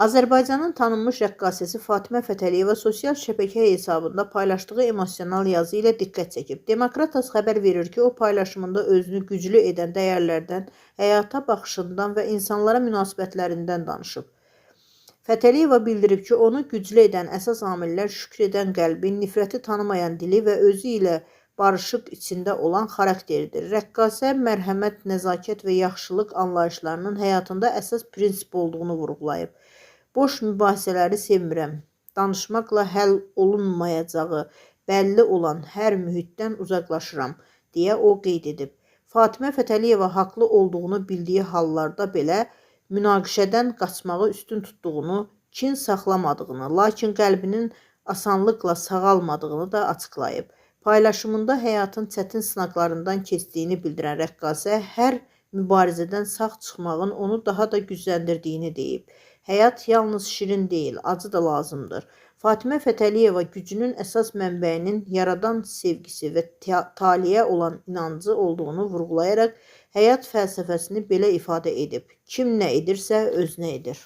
Azərbaycanın tanınmış rəqqasəsi Fatimə Fətəliyeva sosial şəbəkə hesabında paylaşdığı emosional yazı ilə diqqət çəkib. Demokratas xəbər verir ki, o paylaşımında özünü güclü edən dəyərlərdən, həyata baxışından və insanlara münasibətlərindən danışıb. Fətəliyeva bildirib ki, onu güclü edən əsas amillər şükr edən qəlbi, nifrəti tanımayan dili və özü ilə barışıq içində olan xarakteridir. Rəqqasə mərhəmət, nəzakət və yaxşılıq anlayışlarının həyatında əsas prinsip olduğunu vurğulayıb. Boş mübahisələri sevmirəm. Danışmaqla həll olunmayacağı bəlli olan hər mühitdən uzaqlaşıram, deyə o qeyd edib. Fatimə Fətəliyeva haqlı olduğunu bildiyi hallarda belə münaqişədən qaçmağı üstün tutduğunu, kin saxlamadığını, lakin qəlbinin asanlıqla sağalmadığını da açıqlayıb. Paylaşımında həyatın çətin sınaqlarından keçdiyini bildirən rəqqasə hər mübarizədən sağ çıxmağın onu daha da gücləndirdiyini deyib. Həyat yalnız şirin deyil, acı da lazımdır. Fatimə Fətəliyeva gücünün əsas mənbəyinin yaradan sevgisi və taleyə olan inancı olduğunu vurğulayaraq həyat fəlsəfəsini belə ifadə edib: kim nə edirsə özünə edir.